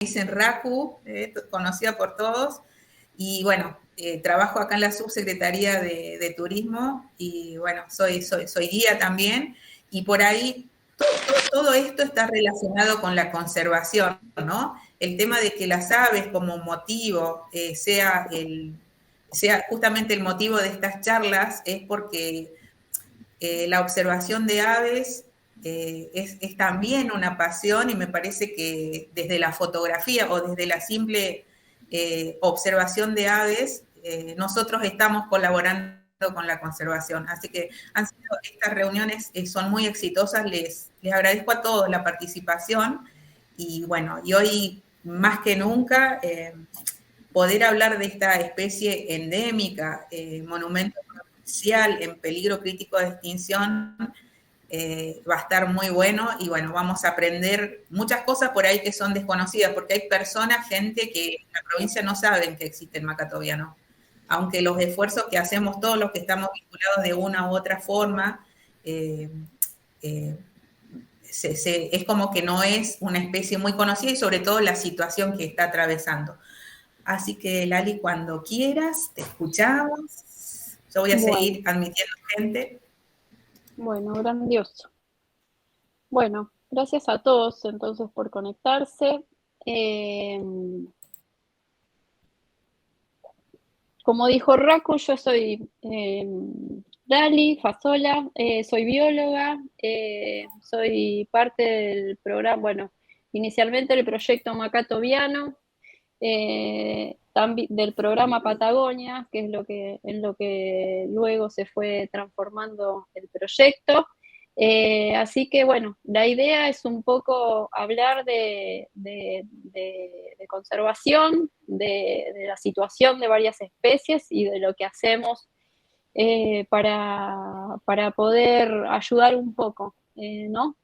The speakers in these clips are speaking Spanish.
dicen Raku, conocida por todos, y bueno, trabajo acá en la Subsecretaría de Turismo, y bueno, soy guía también, y por ahí todo esto está relacionado con la conservación, ¿no? El tema de que las aves como motivo sea justamente el motivo de estas charlas, es porque la observación de aves es también una pasión, y me parece que desde la fotografía o desde la simple observación de aves, nosotros estamos colaborando con la conservación. Así que estas reuniones son muy exitosas, les agradezco a todos la participación, y bueno, y hoy más que nunca poder hablar de esta especie endémica, monumento provincial en peligro crítico de extinción, va a estar muy bueno, y bueno, vamos a aprender muchas cosas por ahí que son desconocidas, porque hay personas, gente que en la provincia no saben que existe el macatoviano, aunque los esfuerzos que hacemos todos los que estamos vinculados de una u otra forma, eh, eh, es como que no es una especie muy conocida, y sobre todo la situación que está atravesando. Así que, Lali, cuando quieras, te escuchamos. Yo voy a seguir admitiendo gente. Bueno, grandioso. Bueno, gracias a todos entonces por conectarse. Como dijo Raku, yo soy Lali Fasola, soy bióloga, soy parte del programa, bueno, inicialmente del proyecto Macatoviano, del programa Patagonia, que es en lo que luego se fue transformando el proyecto. Así que bueno, la idea es un poco hablar de conservación, de la situación de varias especies y de lo que hacemos para poder ayudar un poco, ¿no?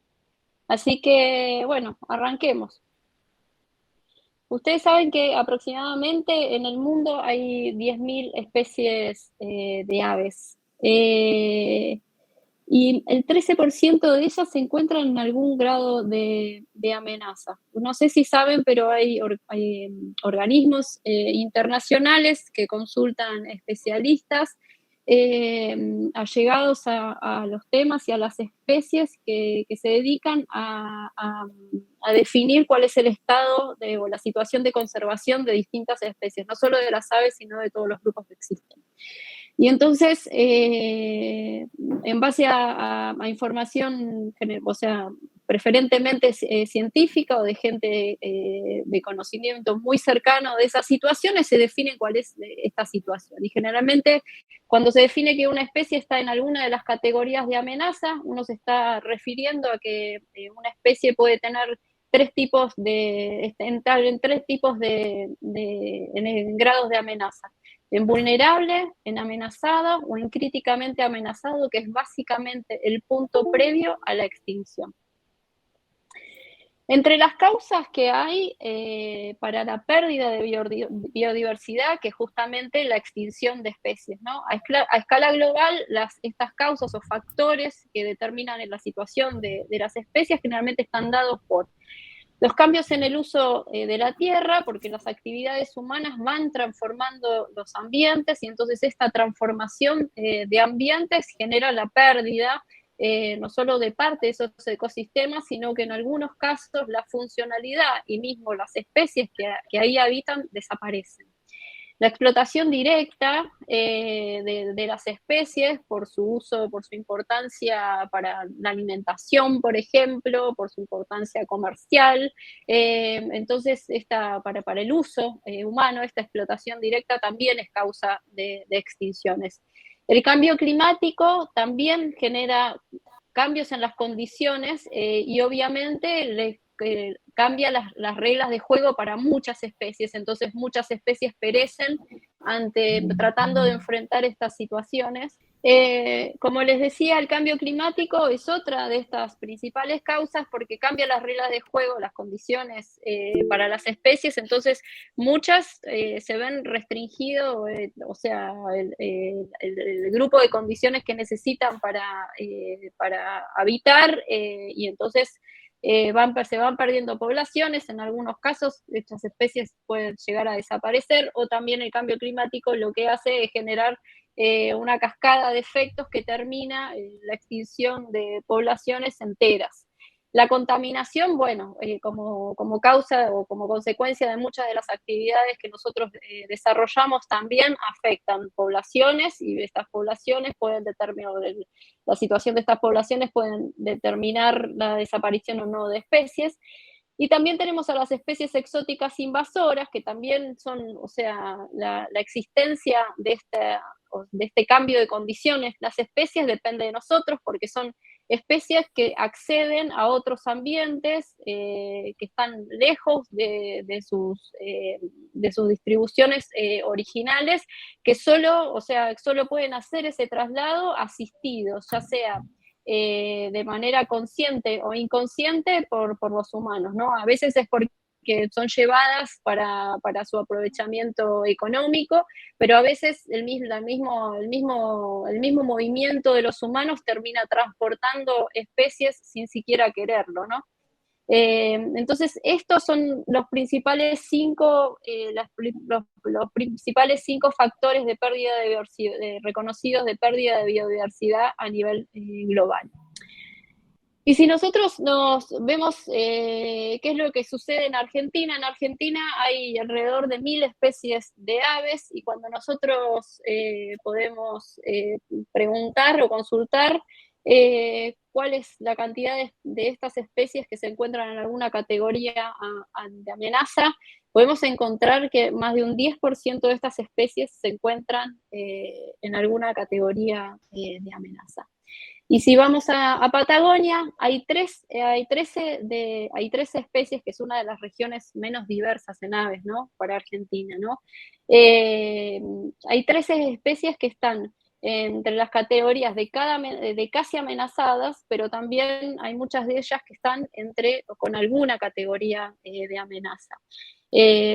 Así que bueno, arranquemos. Ustedes saben que aproximadamente en el mundo hay 10.000 especies de aves. Y el 13% de ellas se encuentran en algún grado de amenaza. No sé si saben, pero hay organismos internacionales que consultan especialistas allegados a los temas y a las especies que se dedican a definir cuál es el estado o la situación de conservación de distintas especies, no solo de las aves, sino de todos los grupos que existen. Y entonces, en base a información, o sea, preferentemente científica o de gente de conocimiento muy cercano de esas situaciones, se define cuál es esta situación. Y generalmente, cuando se define que una especie está en alguna de las categorías de amenaza, uno se está refiriendo a que una especie puede tener entrar en tres tipos en grados de amenaza: en vulnerable, en amenazado o en críticamente amenazado, que es básicamente el punto previo a la extinción. Entre las causas que hay para la pérdida de biodiversidad, que es justamente la extinción de especies, ¿no? A escala global, estas causas o factores que determinan la situación de las especies generalmente están dados por los cambios en el uso de la tierra, porque las actividades humanas van transformando los ambientes, y entonces esta transformación de ambientes genera la pérdida no solo de parte de esos ecosistemas, sino que en algunos casos la funcionalidad y mismo las especies que ahí habitan desaparecen. La explotación directa de las especies por su uso, por su importancia para la alimentación, por ejemplo, por su importancia comercial. Entonces, para el uso humano, esta explotación directa también es causa de extinciones. El cambio climático también genera cambios en las condiciones y obviamente cambia las reglas de juego para muchas especies. Entonces muchas especies perecen tratando de enfrentar estas situaciones. Como les decía, el cambio climático es otra de estas principales causas, porque cambia las reglas de juego, las condiciones para las especies. Entonces muchas se ven restringidos, o sea, el grupo de condiciones que necesitan para habitar, y entonces se van perdiendo poblaciones, en algunos casos estas especies pueden llegar a desaparecer, o también el cambio climático lo que hace es generar una cascada de efectos que termina la extinción de poblaciones enteras. La contaminación, bueno, como causa o como consecuencia de muchas de las actividades que nosotros desarrollamos también afectan poblaciones, y estas poblaciones pueden determinar, la situación de estas poblaciones pueden determinar la desaparición o no de especies. Y también tenemos a las especies exóticas invasoras, que también son, o sea, la existencia de este cambio de condiciones. Las especies dependen de nosotros porque son especies que acceden a otros ambientes que están lejos de sus distribuciones originales, que solo pueden hacer ese traslado asistido, ya sea de manera consciente o inconsciente por los humanos, ¿no? A veces es porque son llevadas para su aprovechamiento económico, pero a veces el mismo movimiento de los humanos termina transportando especies sin siquiera quererlo, ¿no? Entonces, estos son los principales los principales 5 factores de pérdida reconocidos de pérdida de biodiversidad a nivel global. Y si nosotros nos vemos qué es lo que sucede en Argentina hay alrededor de 1000 especies de aves, y cuando nosotros podemos preguntar o consultar cuál es la cantidad de estas especies que se encuentran en alguna categoría de amenaza, podemos encontrar que más de un 10% de estas especies se encuentran en alguna categoría de amenaza. Y si vamos a Patagonia, hay 13 especies, que es una de las regiones menos diversas en aves, ¿no? Para Argentina, ¿no? Hay 13 especies que están entre las categorías de casi amenazadas, pero también hay muchas de ellas que están con alguna categoría de amenaza.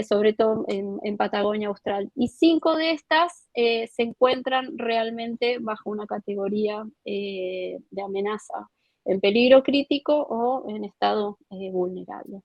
Sobre todo en Patagonia Austral. Y 5 de estas se encuentran realmente bajo una categoría de amenaza, en peligro crítico o en estado vulnerable.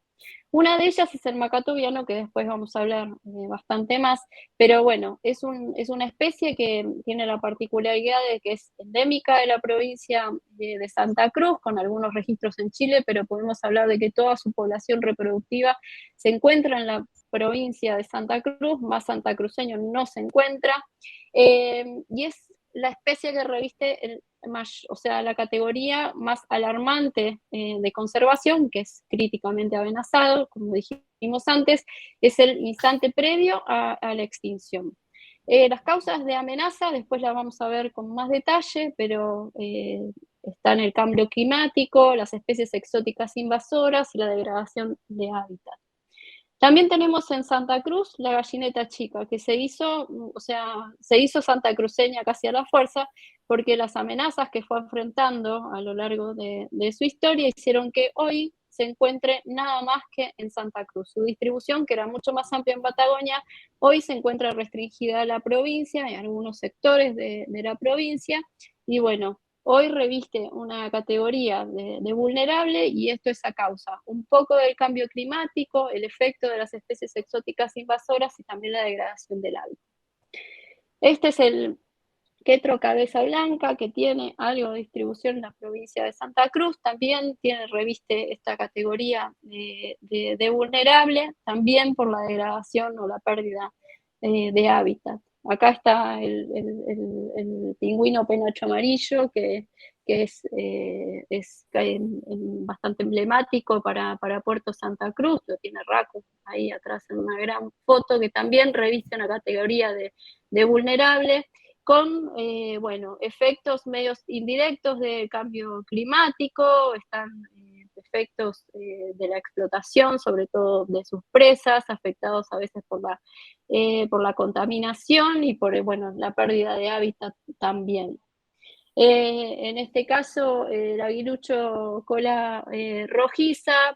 Una de ellas es el macaco viano, que después vamos a hablar bastante más, pero bueno, es una especie que tiene la particularidad de que es endémica de la provincia de Santa Cruz, con algunos registros en Chile, pero podemos hablar de que toda su población reproductiva se encuentra en la provincia de Santa Cruz, más santacruceño no se encuentra, y es la especie que reviste la categoría más alarmante de conservación, que es críticamente amenazado, como dijimos antes, es el instante previo a la extinción. Las causas de amenaza, después las vamos a ver con más detalle, pero están el cambio climático, las especies exóticas invasoras y la degradación de hábitat. También tenemos en Santa Cruz la gallineta chica, que se hizo santacruceña casi a la fuerza, porque las amenazas que fue enfrentando a lo largo de su historia hicieron que hoy se encuentre nada más que en Santa Cruz. Su distribución, que era mucho más amplia en Patagonia, hoy se encuentra restringida a la provincia, en algunos sectores de la provincia, y bueno, hoy reviste una categoría de vulnerable, y esto es a causa un poco del cambio climático, el efecto de las especies exóticas invasoras y también la degradación del hábitat. Este es el quetro cabeza blanca, que tiene algo de distribución en la provincia de Santa Cruz, también reviste esta categoría de vulnerable, también por la degradación o la pérdida de hábitat. Acá está el pingüino penacho amarillo, que es bastante emblemático para Puerto Santa Cruz, lo tiene Raco ahí atrás en una gran foto, que también reviste una categoría de vulnerable, con efectos medios indirectos del cambio climático, están efectos de la explotación, sobre todo de sus presas, afectados a veces por la contaminación y por la pérdida de hábitat también. En este caso, el aguilucho cola rojiza,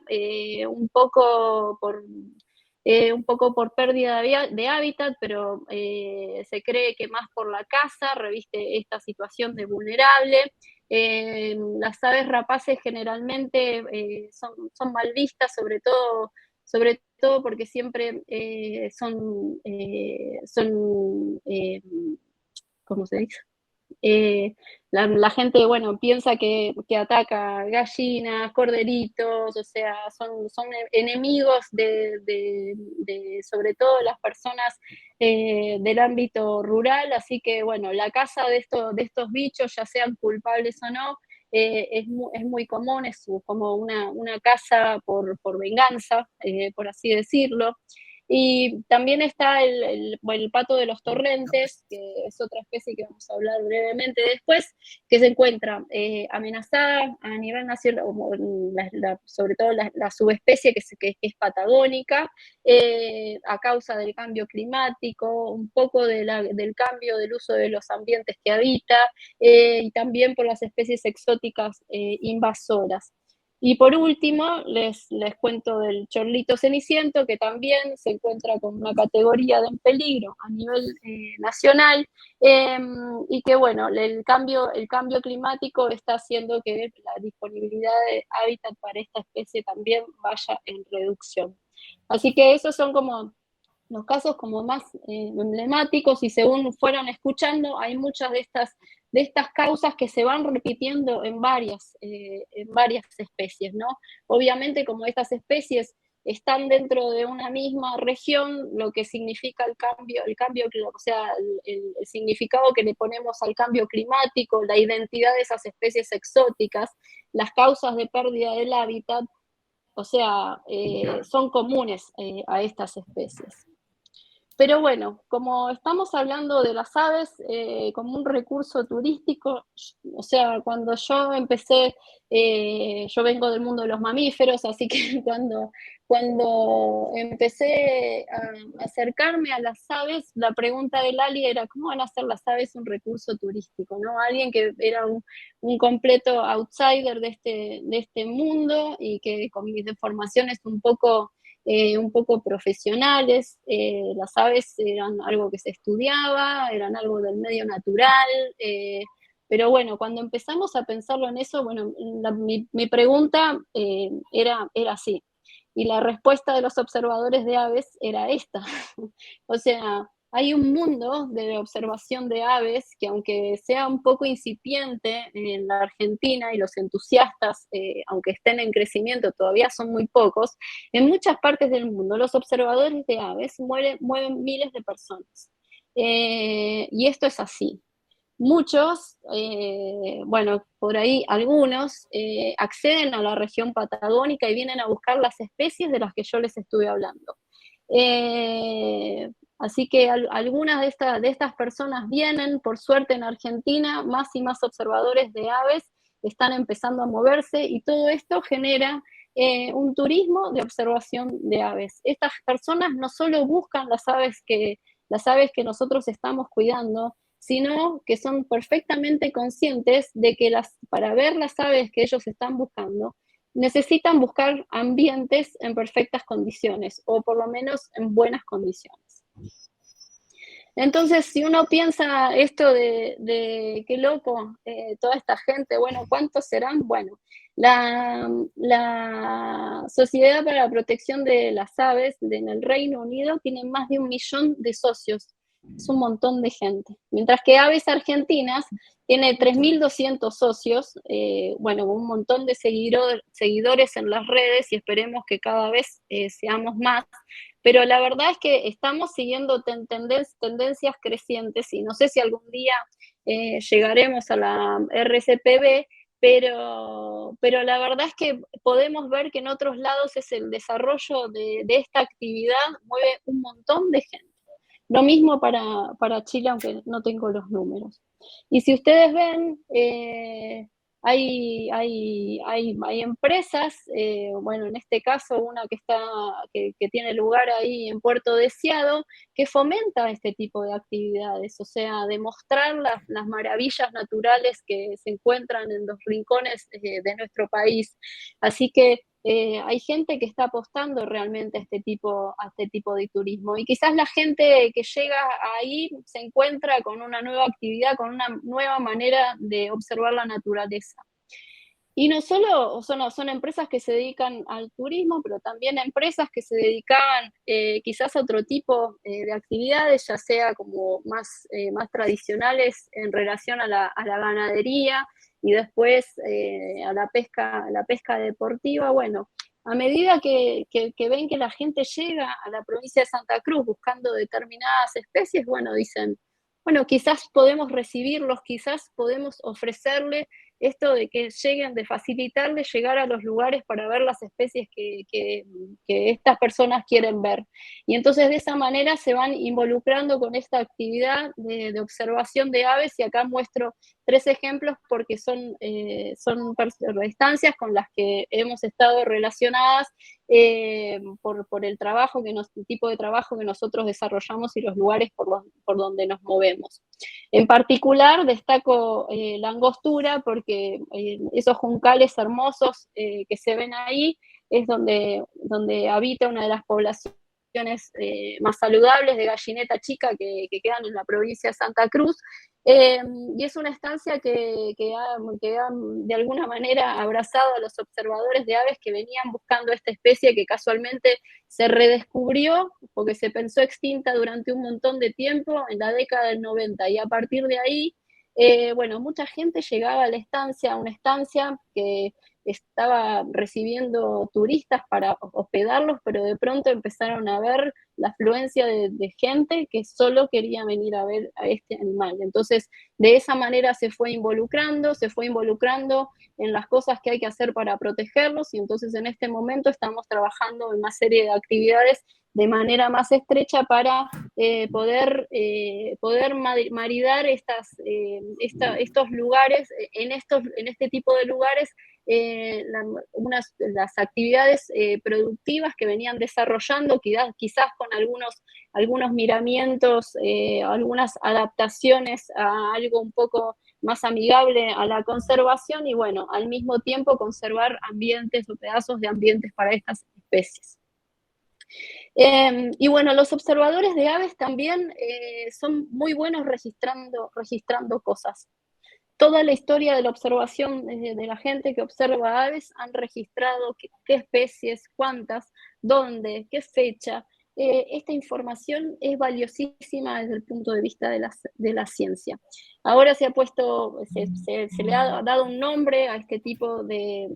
un poco por pérdida de hábitat, pero se cree que más por la caza, reviste esta situación de vulnerable. Las aves rapaces generalmente son mal vistas, sobre todo porque siempre ¿cómo se dice? La gente, bueno, piensa que ataca gallinas, corderitos, o sea, son enemigos sobre todo las personas del ámbito rural, así que, bueno, la caza de estos bichos, ya sean culpables o no, es muy común, es como una caza por venganza, por así decirlo. Y también está el pato de los torrentes, que es otra especie que vamos a hablar brevemente después, que se encuentra amenazada a nivel nacional, sobre todo la subespecie que es patagónica, a causa del cambio climático, un poco del cambio del uso de los ambientes que habita, y también por las especies exóticas invasoras. Y por último, les cuento del chorlito ceniciento, que también se encuentra con una categoría de en peligro a nivel nacional, y que, bueno, el cambio climático está haciendo que la disponibilidad de hábitat para esta especie también vaya en reducción. Así que esos son como los casos como más emblemáticos, y según fueron escuchando, hay muchas de estas causas que se van repitiendo en varias especies, ¿no? Obviamente, como estas especies están dentro de una misma región, lo que significa el cambio, o sea, el significado que le ponemos al cambio climático, la identidad de esas especies exóticas, las causas de pérdida del hábitat, o sea, son comunes a estas especies. Pero bueno, como estamos hablando de las aves como un recurso turístico, o sea, cuando yo empecé, yo vengo del mundo de los mamíferos, así que cuando empecé a acercarme a las aves, la pregunta de Lali era, ¿cómo van a ser las aves un recurso turístico? ¿No? Alguien que era un completo outsider de este mundo, y que con mis deformaciones un poco profesionales. Las aves eran algo que se estudiaba, eran algo del medio natural, pero bueno, cuando empezamos a pensarlo en eso, bueno, mi pregunta era así, y la respuesta de los observadores de aves era esta. O sea, hay un mundo de observación de aves que, aunque sea un poco incipiente en la Argentina, y los entusiastas, aunque estén en crecimiento, todavía son muy pocos, en muchas partes del mundo los observadores de aves mueven miles de personas. Y esto es así. Muchos, bueno, por ahí algunos, acceden a la región patagónica y vienen a buscar las especies de las que yo les estuve hablando. Así que algunas de estas personas vienen, por suerte en Argentina, más y más observadores de aves están empezando a moverse, y todo esto genera un turismo de observación de aves. Estas personas no solo buscan las aves que nosotros estamos cuidando, sino que son perfectamente conscientes de que para ver las aves que ellos están buscando, necesitan buscar ambientes en perfectas condiciones, o por lo menos en buenas condiciones. Entonces, si uno piensa esto de qué loco, toda esta gente, bueno, ¿cuántos serán? Bueno, la Sociedad para la Protección de las Aves en el Reino Unido tiene más de 1 millón de socios. Es un montón de gente. Mientras que Aves Argentinas tiene 3.200 socios, bueno, un montón de seguidores en las redes, y esperemos que cada vez seamos más. Pero la verdad es que estamos siguiendo tendencias crecientes, y no sé si algún día llegaremos a la RCPB, pero la verdad es que podemos ver que en otros lados el desarrollo de esta actividad mueve un montón de gente. Lo mismo para Chile, aunque no tengo los números. Y si ustedes ven, hay empresas, bueno, en este caso una que tiene lugar ahí en Puerto Deseado, que fomenta este tipo de actividades, o sea, demostrar las maravillas naturales que se encuentran en los rincones de nuestro país. Así que hay gente que está apostando realmente a este tipo de turismo. Y quizás la gente que llega ahí se encuentra con una nueva actividad, con una nueva manera de observar la naturaleza. Y no solo son empresas que se dedican al turismo, pero también empresas que se dedicaban quizás a otro tipo de actividades, ya sea como más tradicionales en relación a la ganadería y después a la pesca deportiva. Bueno, a medida que ven que la gente llega a la provincia de Santa Cruz buscando determinadas especies, bueno, dicen, bueno, quizás podemos recibirlos, quizás podemos ofrecerle esto de que lleguen, de facilitarles llegar a los lugares para ver las especies que estas personas quieren ver. Y entonces de esa manera se van involucrando con esta actividad de observación de aves, y acá muestro 3 ejemplos porque son estancias con las que hemos estado relacionadas por el trabajo el tipo de trabajo que nosotros desarrollamos y los lugares por donde nos movemos. En particular destaco la angostura porque esos juncales hermosos que se ven ahí es donde habita una de las poblaciones más saludables de gallineta chica que quedan en la provincia de Santa Cruz. Y es una estancia que ha de alguna manera abrazado a los observadores de aves que venían buscando esta especie que casualmente se redescubrió porque se pensó extinta durante un montón de tiempo en la década del 90, y a partir de ahí, bueno, mucha gente llegaba a la estancia, a una estancia que estaba recibiendo turistas para hospedarlos, pero de pronto empezaron a ver la afluencia de gente que solo quería venir a ver a este animal. Entonces, de esa manera se fue involucrando en las cosas que hay que hacer para protegerlos, y entonces en este momento estamos trabajando en una serie de actividades de manera más estrecha para poder maridar estos lugares, en este tipo de lugares, las actividades productivas que venían desarrollando, quizás con algunos miramientos, algunas adaptaciones a algo un poco más amigable a la conservación, y bueno, al mismo tiempo conservar ambientes o pedazos de ambientes para estas especies. Y bueno, los observadores de aves también son muy buenos registrando cosas. Toda la historia de la observación de la gente que observa aves han registrado qué especies, cuántas, dónde, qué fecha. Esta información es valiosísima desde el punto de vista de la ciencia. Ahora se le ha dado un nombre a este tipo de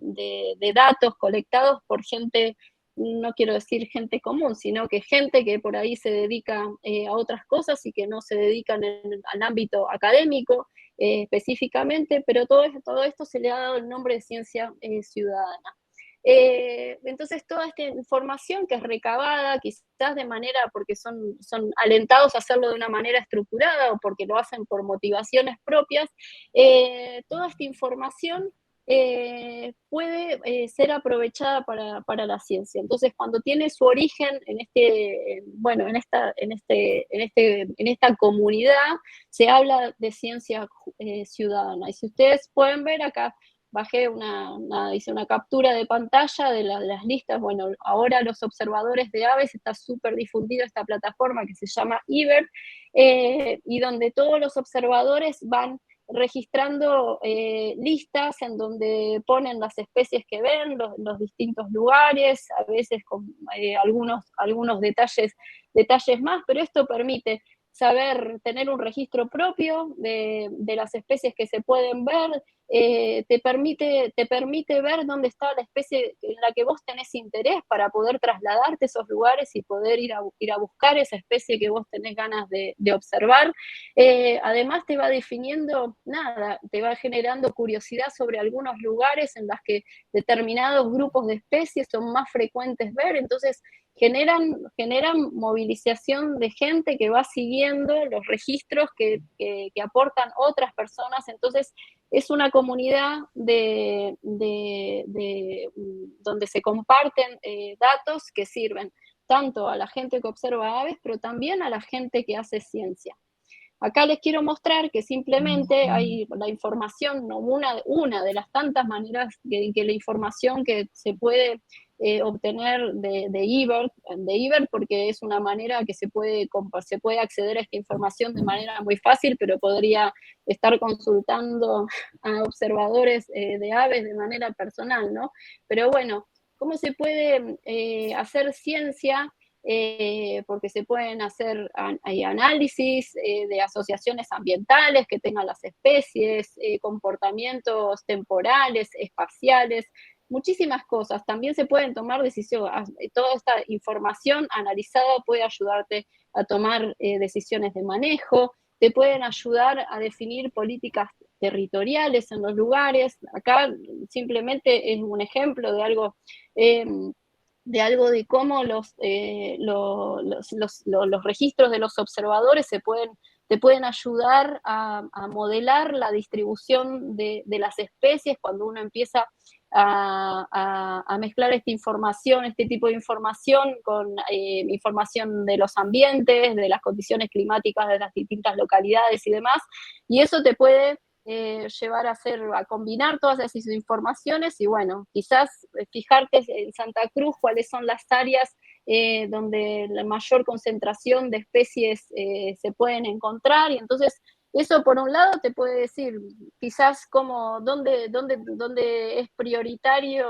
datos colectados por gente, no quiero decir gente común, sino que gente que por ahí se dedica a otras cosas y que no se dedican al ámbito académico específicamente, pero todo esto se le ha dado el nombre de ciencia ciudadana. Entonces, toda esta información que es recabada, quizás de manera, porque son alentados a hacerlo de una manera estructurada o porque lo hacen por motivaciones propias, toda esta información puede ser aprovechada para la ciencia. Entonces, cuando tiene su origen bueno, en esta comunidad, se habla de ciencia ciudadana. Y si ustedes pueden ver acá, hice una captura de pantalla de las listas. Bueno, ahora los observadores de aves, está súper difundida esta plataforma que se llama IBER, y donde todos los observadores van registrando listas en donde ponen las especies que ven, los distintos lugares, a veces con algunos detalles más, pero esto permite tener un registro propio de las especies que se pueden ver, te permite ver dónde está la especie en la que vos tenés interés para poder trasladarte a esos lugares y poder ir a buscar esa especie que vos tenés ganas de observar. Además te va definiendo te va generando curiosidad sobre algunos lugares en los que determinados grupos de especies son más frecuentes ver, entonces generan movilización de gente que va siguiendo los registros que aportan otras personas. Entonces es una comunidad donde se comparten datos que sirven tanto a la gente que observa aves, pero también a la gente que hace ciencia. Acá les quiero mostrar que simplemente hay la información, ¿no? Una de las tantas maneras que la información que se puede obtener de eBird, porque es una manera que se puede acceder a esta información de manera muy fácil, pero podría estar consultando a observadores de aves de manera personal, ¿no? Pero bueno, ¿cómo se puede hacer ciencia? Porque se pueden hacer análisis de asociaciones ambientales que tengan las especies, comportamientos temporales, espaciales, muchísimas cosas. También se pueden tomar decisiones. Toda esta información analizada puede ayudarte a tomar decisiones de manejo, te pueden ayudar a definir políticas territoriales en los lugares. Acá simplemente es un ejemplo de cómo los registros de los observadores te pueden ayudar a modelar la distribución de las especies cuando uno empieza a mezclar esta información, este tipo de información con información de los ambientes, de las condiciones climáticas de las distintas localidades y demás, y eso te puede llevar a combinar todas esas informaciones y bueno, quizás fijarte en Santa Cruz cuáles son las áreas donde la mayor concentración de especies se pueden encontrar, y entonces eso por un lado te puede decir quizás dónde es prioritario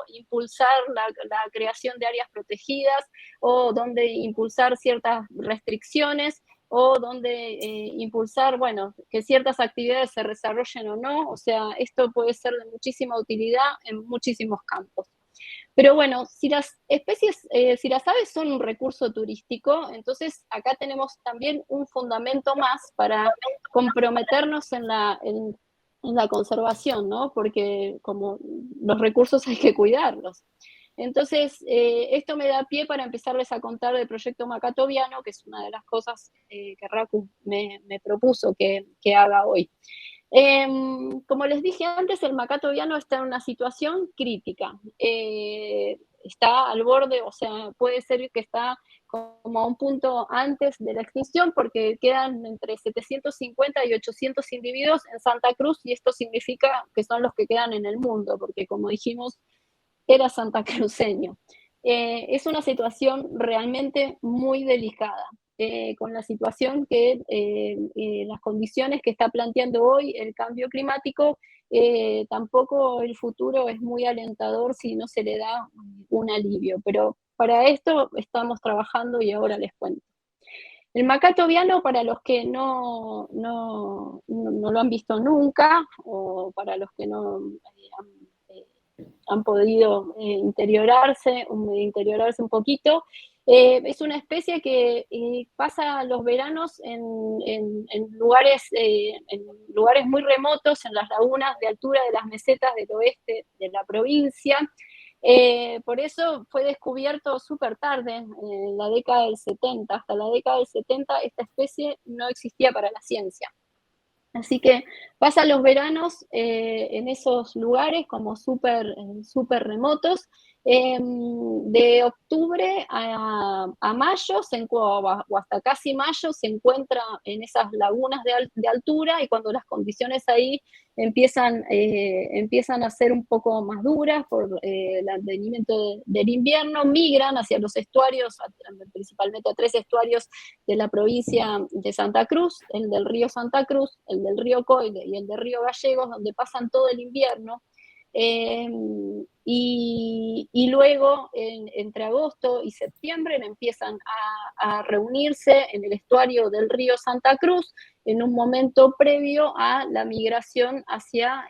impulsar la creación de áreas protegidas o dónde impulsar ciertas restricciones o donde impulsar, bueno, que ciertas actividades se desarrollen o no. O sea, esto puede ser de muchísima utilidad en muchísimos campos. Pero bueno, si las especies, si las aves son un recurso turístico, entonces acá tenemos también un fundamento más para comprometernos en la conservación, ¿no? Porque como los recursos hay que cuidarlos. Entonces, esto me da pie para empezarles a contar del proyecto Macatoviano, que es una de las cosas que RACU me propuso que haga hoy. Como les dije antes, el macatoviano está en una situación crítica. Está al borde, o sea, puede ser que está como a un punto antes de la extinción porque quedan entre 750 y 800 individuos en Santa Cruz y esto significa que son los que quedan en el mundo, porque como dijimos, era santacruceño. Es una situación realmente muy delicada. Con la situación las condiciones que está planteando hoy el cambio climático, tampoco el futuro es muy alentador si no se le da un alivio, pero para esto estamos trabajando y ahora les cuento. El macatoviano, para los que no lo han visto nunca, o para los que no han podido interiorarse un poquito, es una especie que pasa los veranos en lugares muy remotos, en las lagunas de altura de las mesetas del oeste de la provincia. Por eso fue descubierto súper tarde, en la década del 70. Hasta la década del 70 esta especie no existía para la ciencia. Así que pasa los veranos en esos lugares como súper remotos. De octubre a mayo, o hasta casi mayo, se encuentra en esas lagunas de altura, y cuando las condiciones ahí empiezan a ser un poco más duras por el advenimiento del invierno, migran hacia los estuarios, principalmente a 3 estuarios de la provincia de Santa Cruz, el del río Santa Cruz, el del río Coile y el del río Gallegos, donde pasan todo el invierno. Y luego, entre agosto y septiembre, empiezan a reunirse en el estuario del río Santa Cruz, en un momento previo a la migración hacia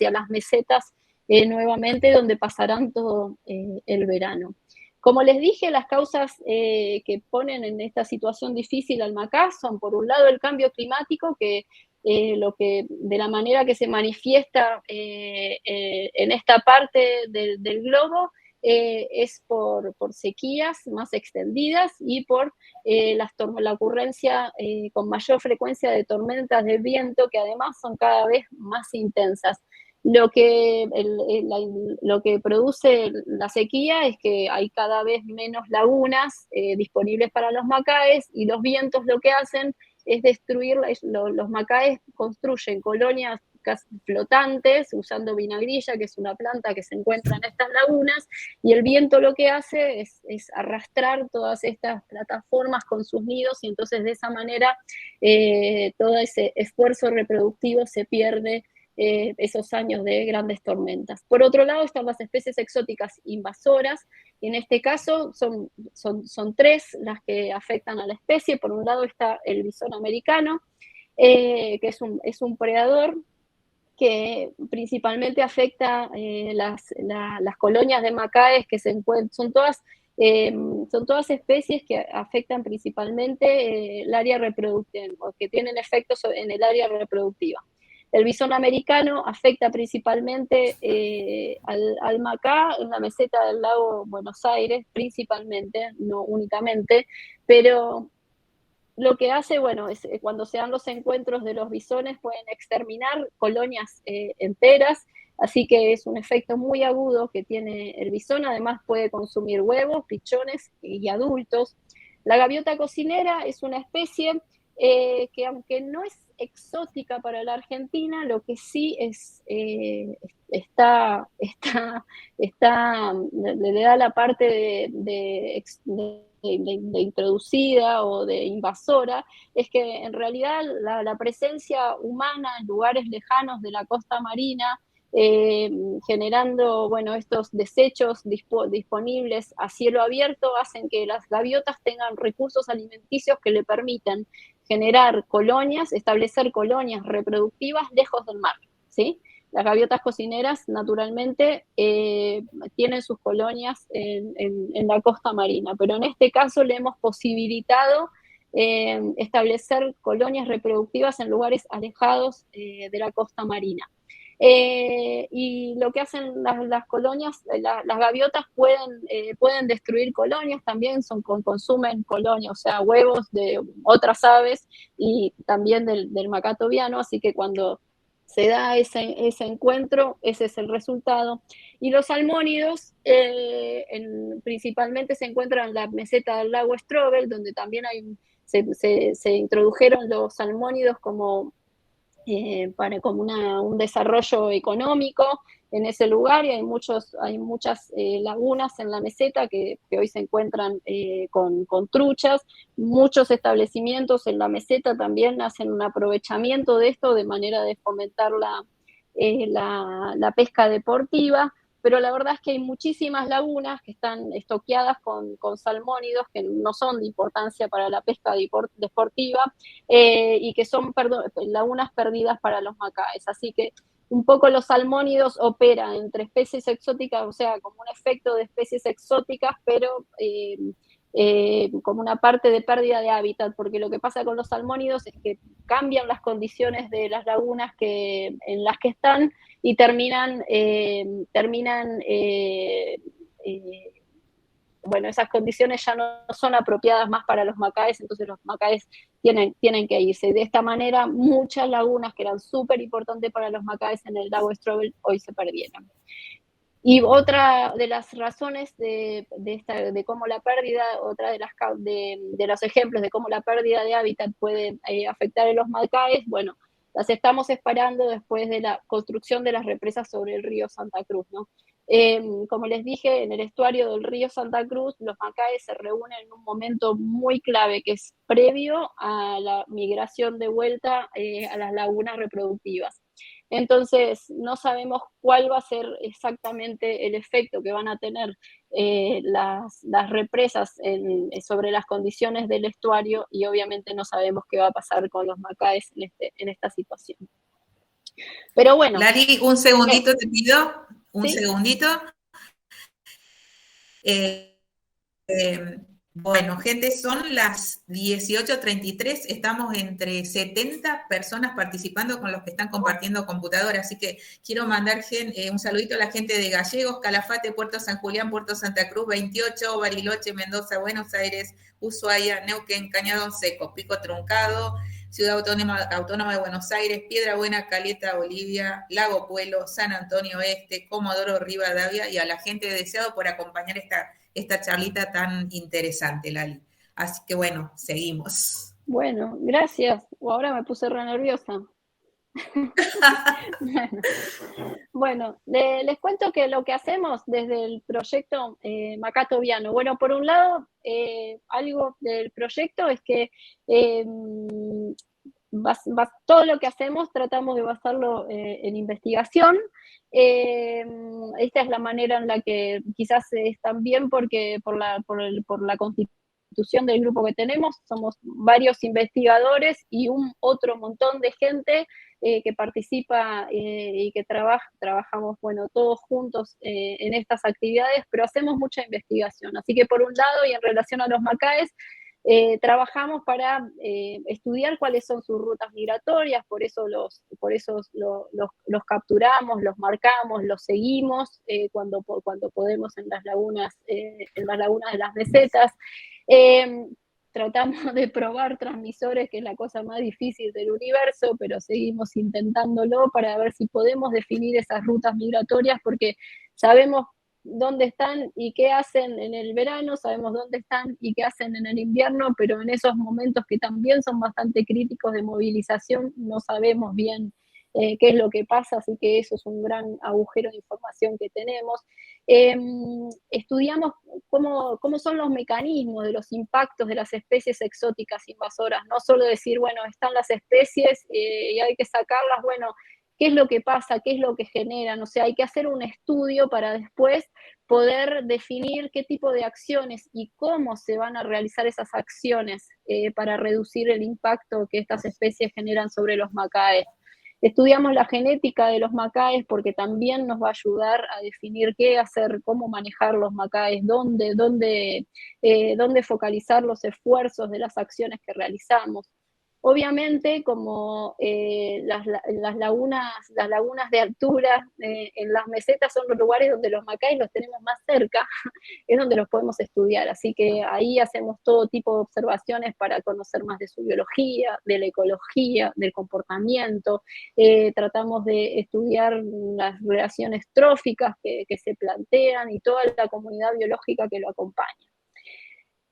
las mesetas nuevamente, donde pasarán todo el verano. Como les dije, las causas que ponen en esta situación difícil al Macá son, por un lado, el cambio climático, que de la manera que se manifiesta en esta parte del globo es por sequías más extendidas y por la ocurrencia con mayor frecuencia de tormentas de viento, que además son cada vez más intensas. Lo que produce la sequía es que hay cada vez menos lagunas disponibles para los macaes, y los vientos lo que hacen es destruir, los macaes construyen colonias flotantes usando vinagrilla, que es una planta que se encuentra en estas lagunas, y el viento lo que hace es arrastrar todas estas plataformas con sus nidos, y entonces de esa manera todo ese esfuerzo reproductivo se pierde esos años de grandes tormentas. Por otro lado están las especies exóticas invasoras, y en este caso son tres las que afectan a la especie. Por un lado está el bisón americano, que es un predador que principalmente afecta las colonias de macaes que se encuentran, son todas especies que afectan principalmente el área reproductiva, o que tienen efectos en el área reproductiva. El bisón americano afecta principalmente al macá en la meseta del lago Buenos Aires, principalmente, no únicamente, pero lo que hace, bueno, es cuando se dan los encuentros de los bisones pueden exterminar colonias enteras, así que es un efecto muy agudo que tiene el bisón. Además puede consumir huevos, pichones y adultos. La gaviota cocinera es una especie que, aunque no es exótica para la Argentina, lo que sí es le da la parte de introducida o de invasora, es que en realidad la presencia humana en lugares lejanos de la costa marina, generando, bueno, estos desechos disponibles a cielo abierto, hacen que las gaviotas tengan recursos alimenticios que le permitan generar colonias, establecer colonias reproductivas lejos del mar, ¿sí? Las gaviotas cocineras naturalmente tienen sus colonias en la costa marina, pero en este caso le hemos posibilitado establecer colonias reproductivas en lugares alejados de la costa marina. Y lo que hacen las colonias, las gaviotas pueden destruir colonias, también consumen colonias, o sea, huevos de otras aves y también del macaco viano, así que cuando se da ese encuentro, ese es el resultado. Y los salmónidos principalmente se encuentran en la meseta del lago Strobel, donde también se introdujeron los salmónidos como un desarrollo económico en ese lugar, y hay muchas lagunas en la meseta que hoy se encuentran con truchas. Muchos establecimientos en la meseta también hacen un aprovechamiento de esto de manera de fomentar la pesca deportiva, pero la verdad es que hay muchísimas lagunas que están estoqueadas con salmónidos que no son de importancia para la pesca deportiva, y que son lagunas perdidas para los macaes. Así que un poco los salmónidos operan entre especies exóticas, o sea, como un efecto de especies exóticas, pero como una parte de pérdida de hábitat, porque lo que pasa con los salmónidos es que cambian las condiciones de las lagunas en las que están, y bueno, esas condiciones ya no son apropiadas más para los macaes, entonces los macaes tienen que irse. De esta manera, muchas lagunas que eran súper importantes para los macaes en el lago Strobel hoy se perdieron. Y otra de las razones de cómo la pérdida, otra de los ejemplos de cómo la pérdida de hábitat puede afectar a los macaes, bueno, las estamos esperando después de la construcción de las represas sobre el río Santa Cruz, ¿no? Como les dije, en el estuario del río Santa Cruz, los macaes se reúnen en un momento muy clave, que es previo a la migración de vuelta a las lagunas reproductivas. Entonces, no sabemos cuál va a ser exactamente el efecto que van a tener las represas sobre las condiciones del estuario, y obviamente no sabemos qué va a pasar con los macaes en esta situación. Pero bueno. Lali, un segundito te pido, un ¿sí? segundito. Bueno, gente, son las 18:33, estamos entre 70 personas participando con los que están compartiendo computadora, así que quiero mandar un saludito a la gente de Gallegos, Calafate, Puerto San Julián, Puerto Santa Cruz, 28, Bariloche, Mendoza, Buenos Aires, Ushuaia, Neuquén, Cañadón Seco, Pico Truncado, Ciudad Autónoma de Buenos Aires, Piedra Buena, Caleta, Bolivia, Lago Puelo, San Antonio Este, Comodoro Rivadavia, y a la gente de Deseado por acompañar esta charlita tan interesante, Lali. Así que bueno, seguimos. Bueno, gracias. Ahora me puse re nerviosa. Bueno, bueno, les cuento que lo que hacemos desde el proyecto Macato Viano, bueno, por un lado, algo del proyecto es que eh, todo lo que hacemos tratamos de basarlo en investigación. Esta es la manera en la que quizás es también porque por la constitución del grupo que tenemos, somos varios investigadores y un otro montón de gente que participa y que trabajamos, bueno, todos juntos en estas actividades, pero hacemos mucha investigación. Así que por un lado, y en relación a los macaes, trabajamos para estudiar cuáles son sus rutas migratorias, por eso los capturamos, los marcamos, los seguimos cuando podemos en las lagunas de las mesetas. Eh, Tratamos de probar transmisores, que es la cosa más difícil del universo, pero seguimos intentándolo para ver si podemos definir esas rutas migratorias, porque sabemos dónde están y qué hacen en el verano, sabemos dónde están y qué hacen en el invierno, pero en esos momentos que también son bastante críticos de movilización, no sabemos bien qué es lo que pasa, así que eso es un gran agujero de información que tenemos. Eh, Estudiamos cómo son los mecanismos de los impactos de las especies exóticas invasoras, no solo decir, bueno, están las especies y hay que sacarlas, bueno, qué es lo que pasa, qué es lo que generan, o sea, hay que hacer un estudio para después poder definir qué tipo de acciones y cómo se van a realizar esas acciones para reducir el impacto que estas especies generan sobre los macaes. Estudiamos la genética de los macaes porque también nos va a ayudar a definir qué hacer, cómo manejar los macaes, dónde focalizar los esfuerzos de las acciones que realizamos. Obviamente, como las lagunas de altura en las mesetas son los lugares donde los macaes los tenemos más cerca, es donde los podemos estudiar. Así que ahí hacemos todo tipo de observaciones para conocer más de su biología, de la ecología, del comportamiento. Tratamos de estudiar las relaciones tróficas que se plantean y toda la comunidad biológica que lo acompaña.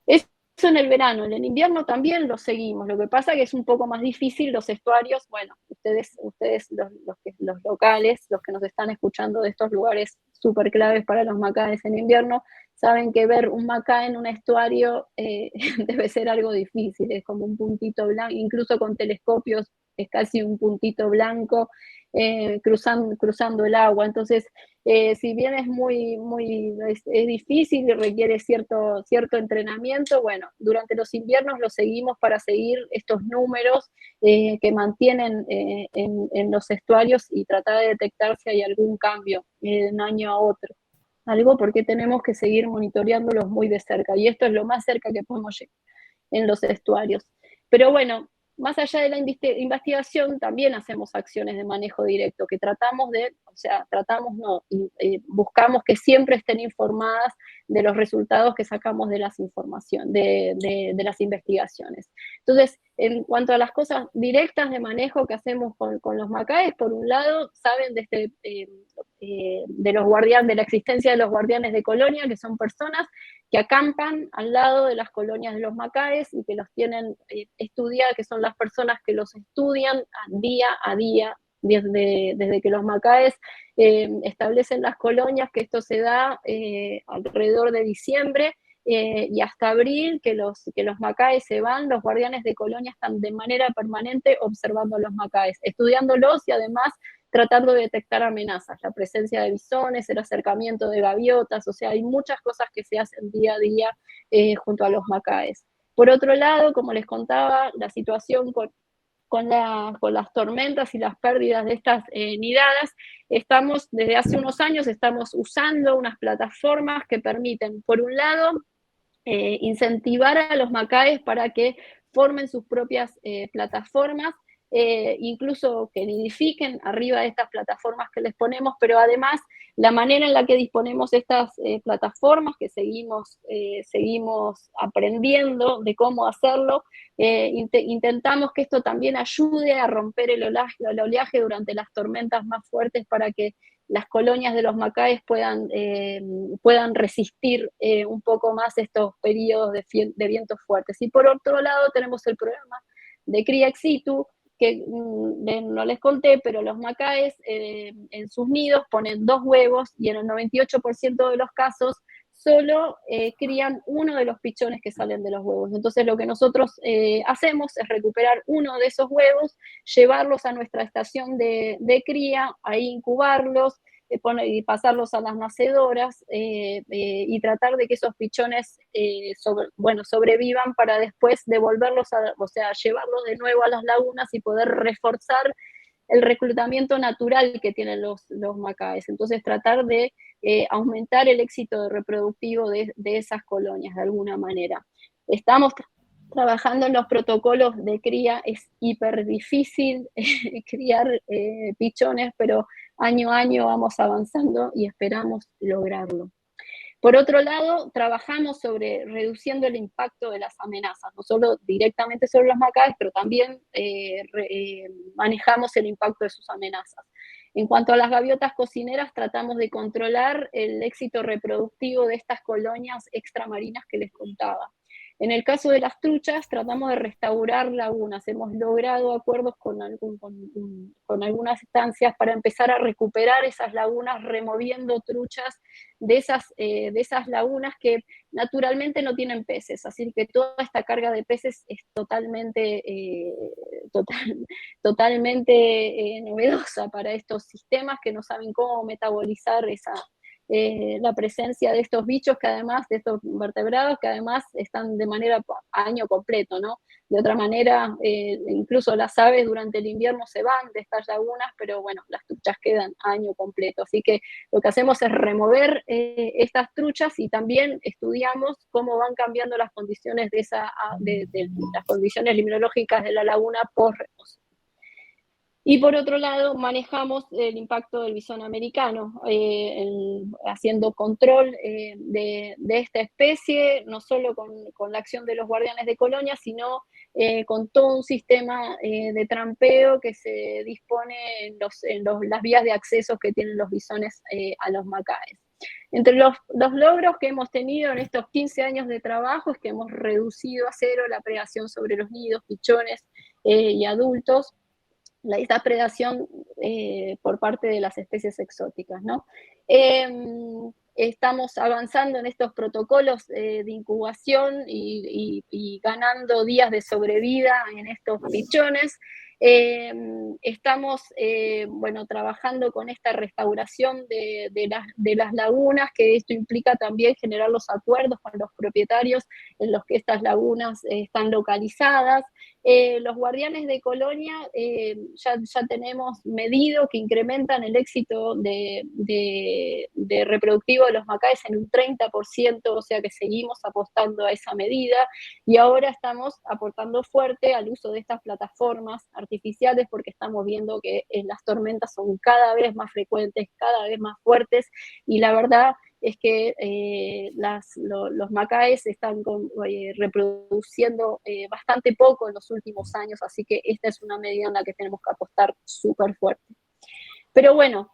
Eso en el verano, en el invierno también lo seguimos. Lo que pasa es que es un poco más difícil los estuarios. Bueno, ustedes los locales, los que nos están escuchando de estos lugares súper claves para los macaes en invierno, saben que ver un macae en un estuario debe ser algo difícil. Es como un puntito blanco, incluso con telescopios es casi un puntito blanco cruzando el agua. Entonces, si bien es difícil y requiere cierto entrenamiento, bueno, durante los inviernos lo seguimos para seguir estos números que mantienen en los estuarios y tratar de detectar si hay algún cambio de un año a otro. Algo porque tenemos que seguir monitoreándolos muy de cerca, y esto es lo más cerca que podemos llegar en los estuarios. Pero bueno, más allá de la investigación, también hacemos acciones de manejo directo, que buscamos que siempre estén informadas de los resultados que sacamos de las de las investigaciones. Entonces, en cuanto a las cosas directas de manejo que hacemos con los macaes, por un lado, saben de los guardianes, de la existencia de los guardianes de colonia, que son personas que acampan al lado de las colonias de los macaes y que los tienen estudiados, que son las personas que los estudian día a día, desde que los macaes establecen las colonias, que esto se da alrededor de diciembre, y hasta abril, que los macaes se van, los guardianes de colonia están de manera permanente observando a los macaes, estudiándolos y además tratando de detectar amenazas, la presencia de bisones, el acercamiento de gaviotas, o sea, hay muchas cosas que se hacen día a día junto a los macaes. Por otro lado, como les contaba, la situación con las tormentas y las pérdidas de estas nidadas, desde hace unos años, estamos usando unas plataformas que permiten, por un lado, incentivar a los macaes para que formen sus propias plataformas, incluso que nidifiquen arriba de estas plataformas que les ponemos, pero además la manera en la que disponemos estas plataformas, que seguimos aprendiendo de cómo hacerlo, intentamos que esto también ayude a romper el oleaje durante las tormentas más fuertes para que las colonias de los macaes puedan resistir un poco más estos periodos de vientos fuertes. Y por otro lado tenemos el programa de cría ex situ, que no les conté, pero los macaes en sus nidos ponen 2 huevos y en el 98% de los casos solo crían uno de los pichones que salen de los huevos. Entonces lo que nosotros hacemos es recuperar uno de esos huevos, llevarlos a nuestra estación de cría, ahí incubarlos, y pasarlos a las nacedoras y tratar de que esos pichones sobrevivan para después devolverlos, o sea, llevarlos de nuevo a las lagunas y poder reforzar el reclutamiento natural que tienen los macaes. Entonces tratar de aumentar el éxito reproductivo de esas colonias de alguna manera. Estamos trabajando en los protocolos de cría, es hiper difícil criar pichones, pero año a año vamos avanzando y esperamos lograrlo. Por otro lado, trabajamos sobre reduciendo el impacto de las amenazas, no solo directamente sobre los macaes, pero también manejamos el impacto de sus amenazas. En cuanto a las gaviotas cocineras, tratamos de controlar el éxito reproductivo de estas colonias extramarinas que les contaba. En el caso de las truchas, tratamos de restaurar lagunas. Hemos logrado acuerdos con algunas estancias para empezar a recuperar esas lagunas, removiendo truchas de esas lagunas que naturalmente no tienen peces. Así que toda esta carga de peces es totalmente novedosa para estos sistemas que no saben cómo metabolizar la presencia de estos bichos, que además, de estos vertebrados, que además están de manera a año completo, ¿no? De otra manera, incluso las aves durante el invierno se van de estas lagunas, pero bueno, las truchas quedan a año completo. Así que lo que hacemos es remover estas truchas y también estudiamos cómo van cambiando las condiciones de las condiciones limnologicas de la laguna post-remoción. Y por otro lado, manejamos el impacto del bisón americano, haciendo control de esta especie, no solo con la acción de los guardianes de colonia, sino con todo un sistema de trampeo que se dispone en las vías de acceso que tienen los bisones a los macaes. Entre los logros que hemos tenido en estos 15 años de trabajo es que hemos reducido a cero la predación sobre los nidos, pichones y adultos, esta predación por parte de las especies exóticas, ¿no? Estamos avanzando en estos protocolos de incubación y ganando días de sobrevida en estos pichones. Estamos trabajando con esta restauración de las lagunas, que esto implica también generar los acuerdos con los propietarios en los que estas lagunas están localizadas. Los guardianes de colonia ya tenemos medido que incrementan el éxito de reproductivo de los macaes en un 30%, o sea que seguimos apostando a esa medida, y ahora estamos aportando fuerte al uso de estas plataformas artificiales porque estamos viendo que las tormentas son cada vez más frecuentes, cada vez más fuertes, y la verdad es que los macaes están reproduciendo bastante poco en los últimos años, así que esta es una medida en la que tenemos que apostar súper fuerte. Pero bueno,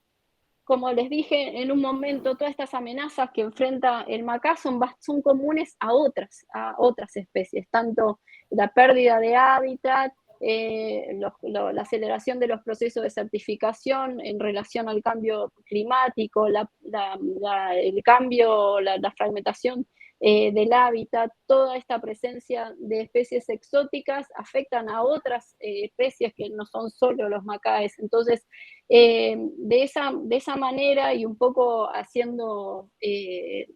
como les dije en un momento, todas estas amenazas que enfrenta el macá son comunes a otras especies, tanto la pérdida de hábitat, la aceleración de los procesos de certificación en relación al cambio climático, la fragmentación del hábitat, toda esta presencia de especies exóticas afectan a otras especies que no son solo los macaes. Entonces, de esa manera, y un poco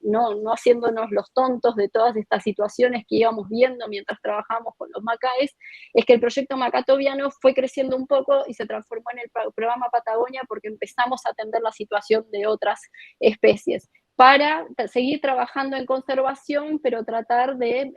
no haciéndonos los tontos de todas estas situaciones que íbamos viendo mientras trabajamos con los macaes, es que el proyecto Macatoviano fue creciendo un poco y se transformó en el programa Patagonia porque empezamos a atender la situación de otras especies para seguir trabajando en conservación, pero tratar de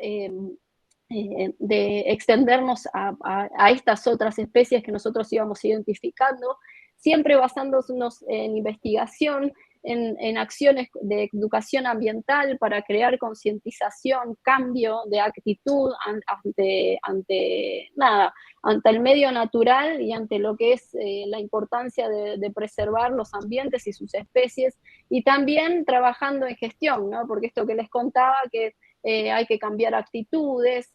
extendernos a estas otras especies que nosotros íbamos identificando, siempre basándonos en investigación. en acciones de educación ambiental para crear concientización, cambio de actitud ante el medio natural y ante lo que es la importancia de preservar los ambientes y sus especies, y también trabajando en gestión, ¿no? Porque esto que les contaba, que hay que cambiar actitudes,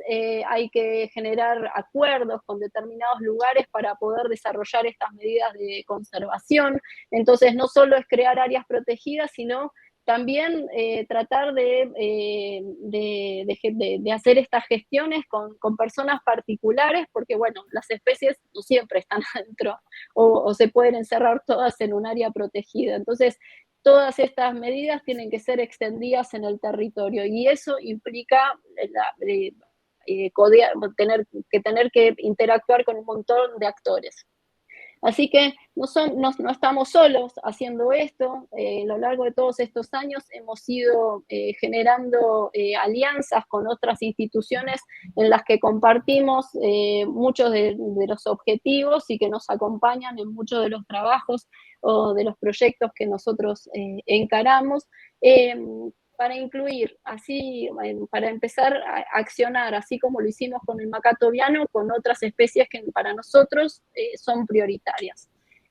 hay que generar acuerdos con determinados lugares para poder desarrollar estas medidas de conservación. Entonces, no solo es crear áreas protegidas, sino también tratar de hacer estas gestiones con personas particulares, porque, bueno, las especies no siempre están adentro o se pueden encerrar todas en un área protegida. Entonces, todas estas medidas tienen que ser extendidas en el territorio y eso implica tener que interactuar con un montón de actores. Así que no estamos solos haciendo esto. A lo largo de todos estos años hemos ido generando alianzas con otras instituciones en las que compartimos muchos de los objetivos y que nos acompañan en muchos de los trabajos o de los proyectos que nosotros encaramos. Para incluir, así, para empezar a accionar, así como lo hicimos con el macato viano, con otras especies que para nosotros son prioritarias.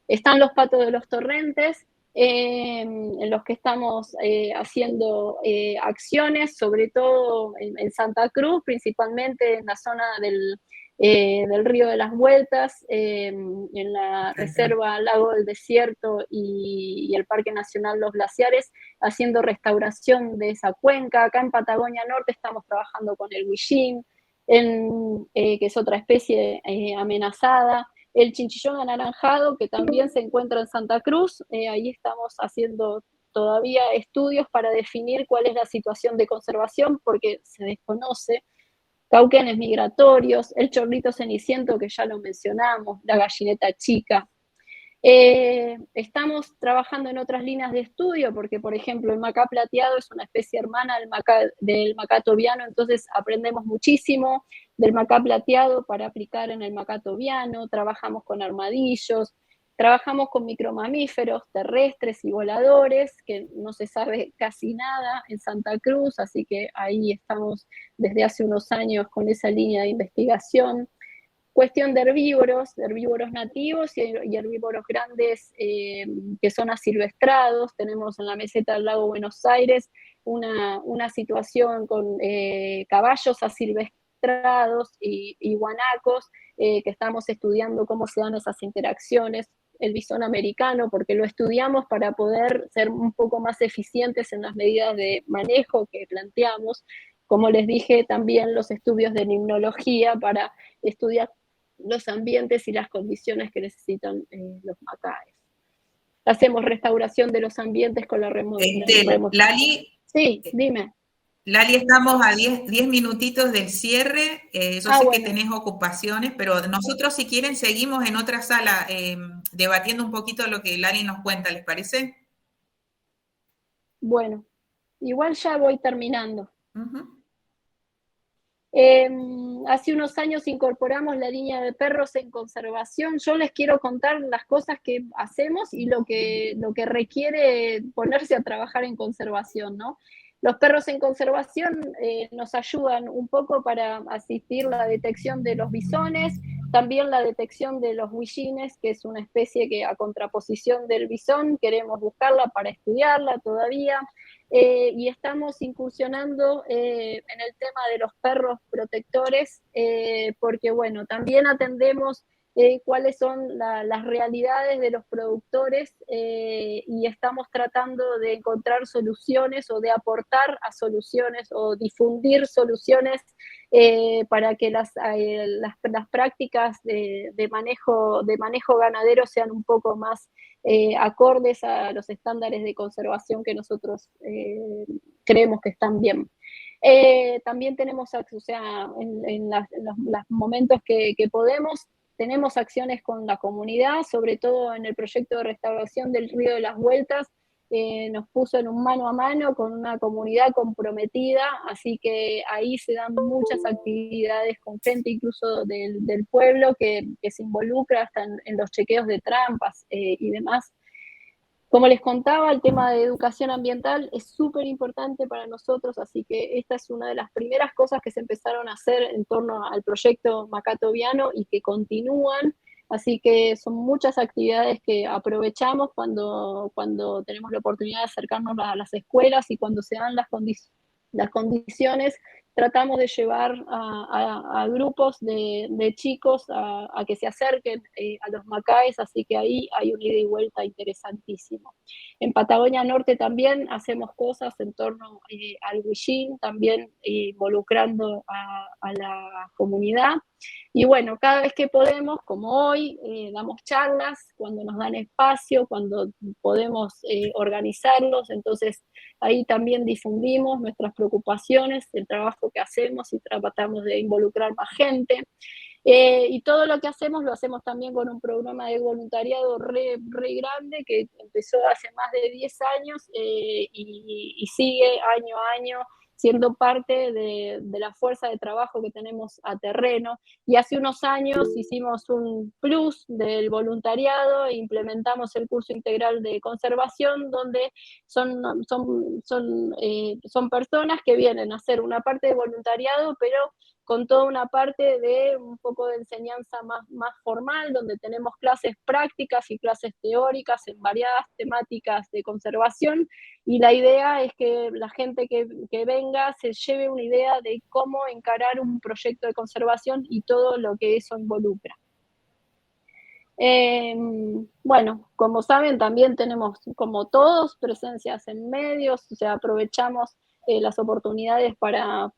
Están los patos de los torrentes, en los que estamos haciendo acciones, sobre todo en Santa Cruz, principalmente en la zona del Río de las Vueltas, en la Reserva Lago del Desierto y el Parque Nacional Los Glaciares, haciendo restauración de esa cuenca. Acá en Patagonia Norte estamos trabajando con el huillín, que es otra especie amenazada. El chinchillón anaranjado, que también se encuentra en Santa Cruz, ahí estamos haciendo todavía estudios para definir cuál es la situación de conservación, porque se desconoce. Cauquenes migratorios, el chorlito ceniciento, que ya lo mencionamos, la gallineta chica. Estamos trabajando en otras líneas de estudio, porque, por ejemplo, el macá plateado es una especie hermana del macato viano, entonces aprendemos muchísimo del macá plateado para aplicar en el macato viano. Trabajamos con armadillos, trabajamos con micromamíferos terrestres y voladores, que no se sabe casi nada en Santa Cruz, así que ahí estamos desde hace unos años con esa línea de investigación. Cuestión de herbívoros nativos y herbívoros grandes que son asilvestrados. Tenemos en la meseta del lago Buenos Aires una situación con caballos asilvestrados y guanacos, que estamos estudiando cómo se dan esas interacciones. El bisón americano, porque lo estudiamos para poder ser un poco más eficientes en las medidas de manejo que planteamos. Como les dije, también los estudios de limnología para estudiar los ambientes y las condiciones que necesitan los macaes. Hacemos restauración de los ambientes con la remodelación. Lali, sí, dime. Lali, estamos a 10 minutitos del cierre. Yo sé que tenés ocupaciones, pero nosotros, si quieren, seguimos en otra sala debatiendo un poquito lo que Lali nos cuenta, ¿les parece? Bueno, igual ya voy terminando. Hace unos años incorporamos la línea de perros en conservación. Yo les quiero contar las cosas que hacemos y lo que requiere ponerse a trabajar en conservación, ¿no? Los perros en conservación nos ayudan un poco para asistir la detección de los bisones, también la detección de los huillines, que es una especie que, a contraposición del bisón, queremos buscarla para estudiarla todavía. Y estamos incursionando en el tema de los perros protectores, porque, bueno, también atendemos cuáles son las realidades de los productores y estamos tratando de encontrar soluciones o de aportar a soluciones o difundir soluciones para que las prácticas de manejo ganadero sean un poco más acordes a los estándares de conservación que nosotros creemos que están bien. También tenemos, o sea, en los momentos que podemos, tenemos acciones con la comunidad, sobre todo en el proyecto de restauración del Río de las Vueltas. Nos puso en un mano a mano con una comunidad comprometida, así que ahí se dan muchas actividades con gente incluso del pueblo que se involucra hasta en los chequeos de trampas y demás. Como les contaba, el tema de educación ambiental es súper importante para nosotros, así que esta es una de las primeras cosas que se empezaron a hacer en torno al proyecto Macatoviano y que continúan. Así que son muchas actividades que aprovechamos cuando tenemos la oportunidad de acercarnos a las escuelas y cuando se dan las condiciones, tratamos de llevar a grupos de chicos a que se acerquen a los Macaes, así que ahí hay un ida y vuelta interesantísimo. En Patagonia Norte también hacemos cosas en torno al Huillín, también involucrando a la comunidad. Y bueno, cada vez que podemos, como hoy, damos charlas, cuando nos dan espacio, cuando podemos organizarlos, entonces ahí también difundimos nuestras preocupaciones, el trabajo que hacemos y tratamos de involucrar más gente. Y todo lo que hacemos lo hacemos también con un programa de voluntariado re grande que empezó hace más de 10 años y sigue año a año siendo parte de la fuerza de trabajo que tenemos a terreno. Y hace unos años hicimos un plus del voluntariado e implementamos el curso integral de conservación, donde son personas que vienen a hacer una parte de voluntariado, pero con toda una parte de un poco de enseñanza más formal, donde tenemos clases prácticas y clases teóricas en variadas temáticas de conservación, y la idea es que la gente que venga se lleve una idea de cómo encarar un proyecto de conservación y todo lo que eso involucra. Bueno, como saben, también tenemos, como todos, presencias en medios, o sea, aprovechamos las oportunidades para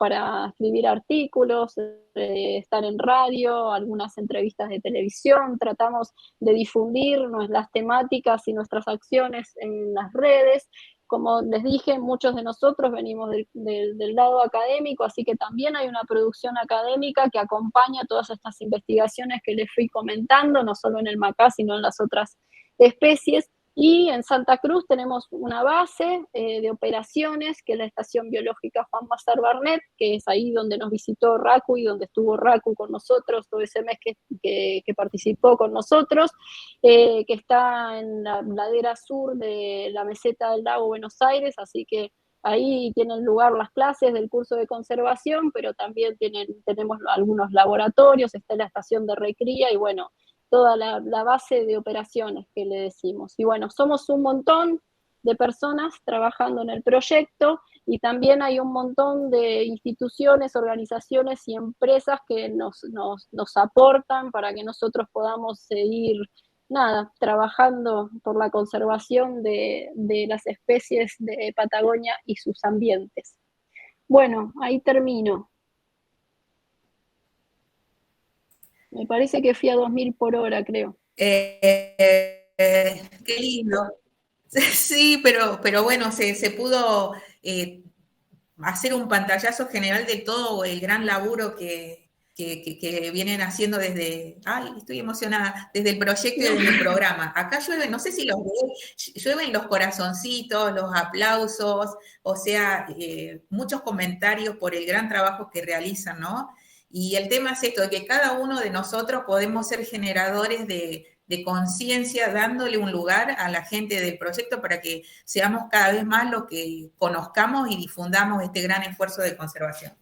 escribir artículos, estar en radio, algunas entrevistas de televisión, tratamos de difundir las temáticas y nuestras acciones en las redes. Como les dije, muchos de nosotros venimos del lado académico, así que también hay una producción académica que acompaña todas estas investigaciones que les fui comentando, no solo en el macá, sino en las otras especies. Y en Santa Cruz tenemos una base de operaciones, que es la Estación Biológica Juan Mazar Barnet, que es ahí donde nos visitó Raku y donde estuvo Raku con nosotros todo ese mes que participó con nosotros, que está en la ladera sur de la meseta del lago Buenos Aires, así que ahí tienen lugar las clases del curso de conservación, pero también tenemos algunos laboratorios, está la estación de recría y bueno, toda la base de operaciones que le decimos. Y bueno, somos un montón de personas trabajando en el proyecto y también hay un montón de instituciones, organizaciones y empresas que nos aportan para que nosotros podamos seguir trabajando por la conservación de las especies de Patagonia y sus ambientes. Bueno, ahí termino. Me parece que fui a 2000 por hora, creo. Qué lindo. Sí, pero bueno, se pudo hacer un pantallazo general de todo el gran laburo que vienen haciendo desde, ay, estoy emocionada, desde el proyecto y desde el programa. Acá llueven, no sé si los ven, llueven los corazoncitos, los aplausos, o sea, muchos comentarios por el gran trabajo que realizan, ¿no? Y el tema es esto, de que cada uno de nosotros podemos ser generadores de conciencia, dándole un lugar a la gente del proyecto para que seamos cada vez más los que conozcamos y difundamos este gran esfuerzo de conservación.